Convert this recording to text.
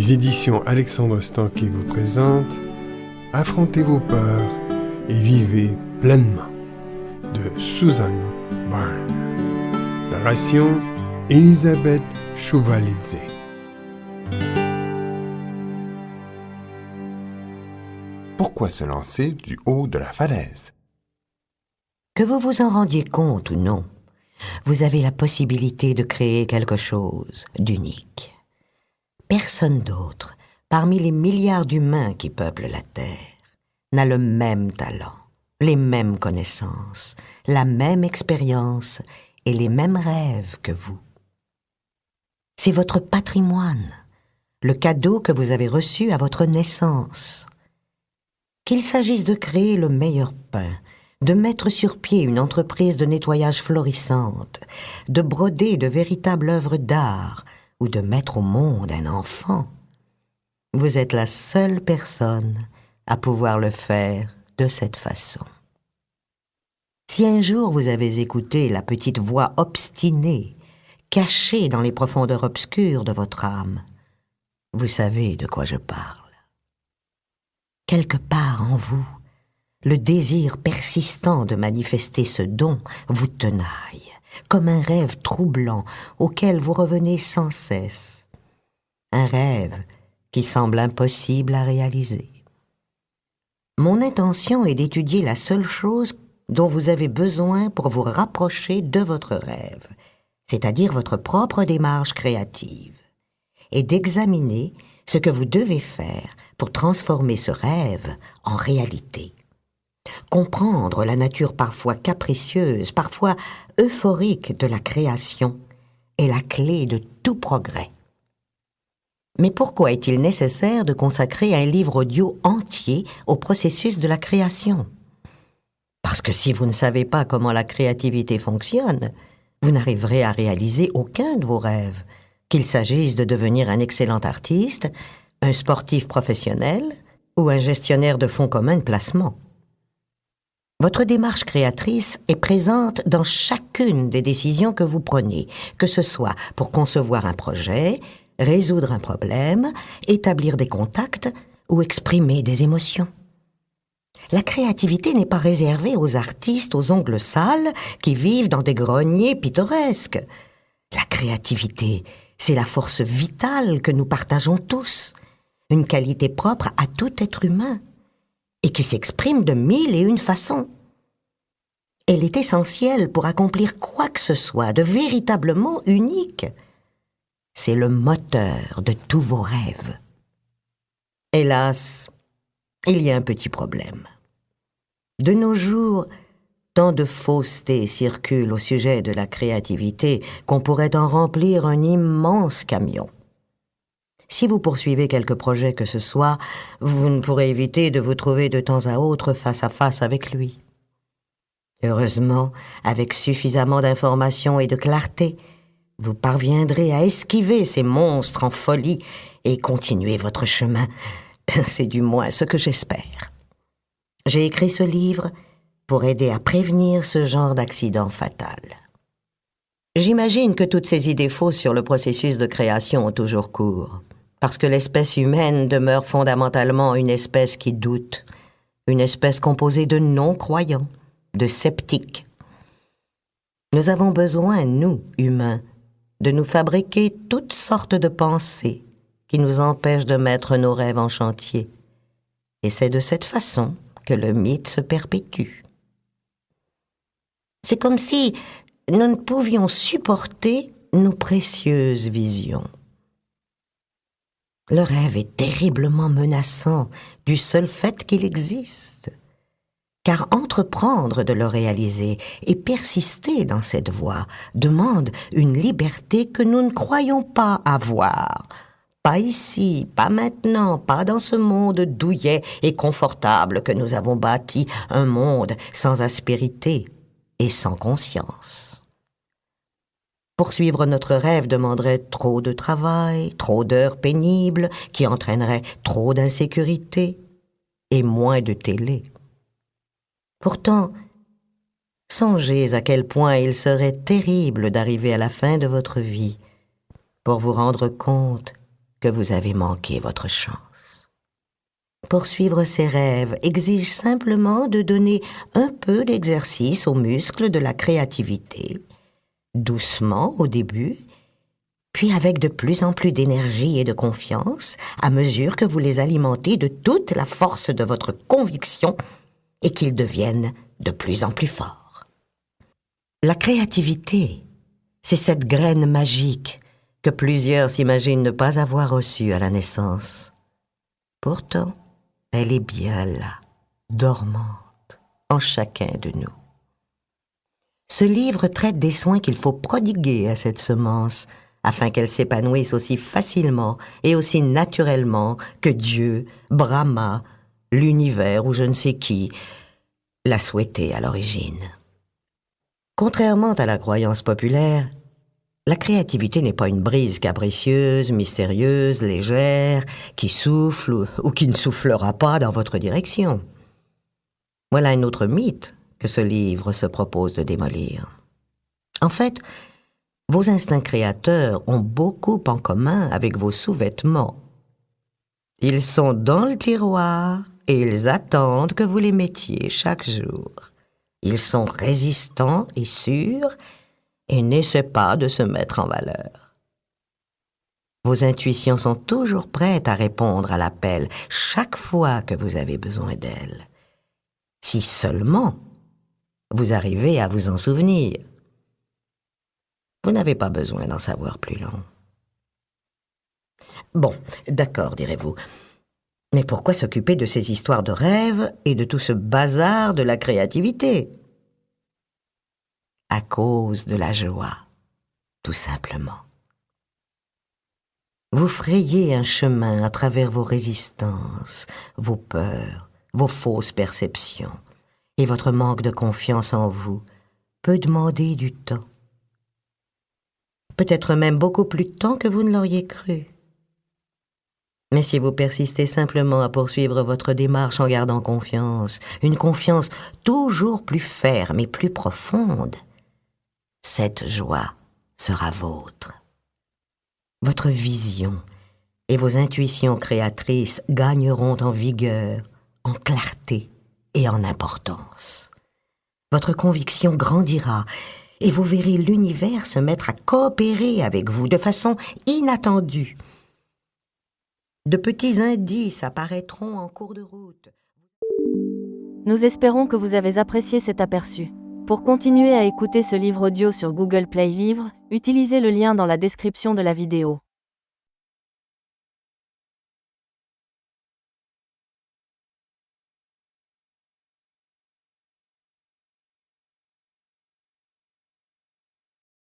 Les éditions Alexandre Stanquet vous présentent Affrontez vos peurs et vivez pleinement de Suzanne Byrne. Narration Elisabeth Chouvalidze. Pourquoi se lancer du haut de la falaise? Que vous vous en rendiez compte ou non, vous avez la possibilité de créer quelque chose d'unique. Personne d'autre, parmi les milliards d'humains qui peuplent la Terre, n'a le même talent, les mêmes connaissances, la même expérience et les mêmes rêves que vous. C'est votre patrimoine, le cadeau que vous avez reçu à votre naissance. Qu'il s'agisse de créer le meilleur pain, de mettre sur pied une entreprise de nettoyage florissante, de broder de véritables œuvres d'art ou de mettre au monde un enfant, vous êtes la seule personne à pouvoir le faire de cette façon. Si un jour vous avez écouté la petite voix obstinée, cachée dans les profondeurs obscures de votre âme, vous savez de quoi je parle. Quelque part en vous, le désir persistant de manifester ce don vous tenaille, comme un rêve troublant auquel vous revenez sans cesse. Un rêve qui semble impossible à réaliser. Mon intention est d'étudier la seule chose dont vous avez besoin pour vous rapprocher de votre rêve, c'est-à-dire votre propre démarche créative, et d'examiner ce que vous devez faire pour transformer ce rêve en réalité. Comprendre la nature parfois capricieuse, parfois euphorique de la création est la clé de tout progrès. Mais pourquoi est-il nécessaire de consacrer un livre audio entier au processus de la création? Parce que si vous ne savez pas comment la créativité fonctionne, vous n'arriverez à réaliser aucun de vos rêves, qu'il s'agisse de devenir un excellent artiste, un sportif professionnel ou un gestionnaire de fonds communs de placement. Votre démarche créatrice est présente dans chacune des décisions que vous prenez, que ce soit pour concevoir un projet, résoudre un problème, établir des contacts ou exprimer des émotions. La créativité n'est pas réservée aux artistes aux ongles sales qui vivent dans des greniers pittoresques. La créativité, c'est la force vitale que nous partageons tous, une qualité propre à tout être humain, et qui s'exprime de 1001 façons. Elle est essentielle pour accomplir quoi que ce soit de véritablement unique. C'est le moteur de tous vos rêves. Hélas, il y a un petit problème. De nos jours, tant de faussetés circulent au sujet de la créativité qu'on pourrait en remplir un immense camion. Si vous poursuivez quelque projet que ce soit, vous ne pourrez éviter de vous trouver de temps à autre face à face avec lui. Heureusement, avec suffisamment d'informations et de clarté, vous parviendrez à esquiver ces monstres en folie et continuer votre chemin. C'est du moins ce que j'espère. J'ai écrit ce livre pour aider à prévenir ce genre d'accident fatal. J'imagine que toutes ces idées fausses sur le processus de création ont toujours cours. Parce que l'espèce humaine demeure fondamentalement une espèce qui doute, une espèce composée de non-croyants, de sceptiques. Nous avons besoin, nous, humains, de nous fabriquer toutes sortes de pensées qui nous empêchent de mettre nos rêves en chantier. Et c'est de cette façon que le mythe se perpétue. C'est comme si nous ne pouvions supporter nos précieuses visions. Le rêve est terriblement menaçant du seul fait qu'il existe. Car entreprendre de le réaliser et persister dans cette voie demande une liberté que nous ne croyons pas avoir. Pas ici, pas maintenant, pas dans ce monde douillet et confortable que nous avons bâti, un monde sans aspérité et sans conscience. Poursuivre notre rêve demanderait trop de travail, trop d'heures pénibles, qui entraîneraient trop d'insécurité et moins de télé. Pourtant, songez à quel point il serait terrible d'arriver à la fin de votre vie pour vous rendre compte que vous avez manqué votre chance. Poursuivre ses rêves exige simplement de donner un peu d'exercice aux muscles de la créativité, doucement au début, puis avec de plus en plus d'énergie et de confiance à mesure que vous les alimentez de toute la force de votre conviction et qu'ils deviennent de plus en plus forts. La créativité, c'est cette graine magique que plusieurs s'imaginent ne pas avoir reçue à la naissance. Pourtant, elle est bien là, dormante, en chacun de nous. Ce livre traite des soins qu'il faut prodiguer à cette semence afin qu'elle s'épanouisse aussi facilement et aussi naturellement que Dieu, Brahma, l'univers ou je ne sais qui l'a souhaité à l'origine. Contrairement à la croyance populaire, la créativité n'est pas une brise capricieuse, mystérieuse, légère, qui souffle ou qui ne soufflera pas dans votre direction. Voilà un autre mythe que ce livre se propose de démolir. En fait, vos instincts créateurs ont beaucoup en commun avec vos sous-vêtements. Ils sont dans le tiroir et ils attendent que vous les mettiez chaque jour. Ils sont résistants et sûrs et n'essaient pas de se mettre en valeur. Vos intuitions sont toujours prêtes à répondre à l'appel chaque fois que vous avez besoin d'elles. Si seulement vous arrivez à vous en souvenir. Vous n'avez pas besoin d'en savoir plus long. Bon, d'accord, direz-vous. Mais pourquoi s'occuper de ces histoires de rêves et de tout ce bazar de la créativité ? À cause de la joie, tout simplement. Vous frayez un chemin à travers vos résistances, vos peurs, vos fausses perceptions, et votre manque de confiance en vous peut demander du temps. Peut-être même beaucoup plus de temps que vous ne l'auriez cru. Mais si vous persistez simplement à poursuivre votre démarche en gardant confiance, une confiance toujours plus ferme et plus profonde, cette joie sera vôtre. Votre vision et vos intuitions créatrices gagneront en vigueur, en clarté et en importance. Votre conviction grandira et vous verrez l'univers se mettre à coopérer avec vous de façon inattendue. De petits indices apparaîtront en cours de route. Nous espérons que vous avez apprécié cet aperçu. Pour continuer à écouter ce livre audio sur Google Play Livres, utilisez le lien dans la description de la vidéo.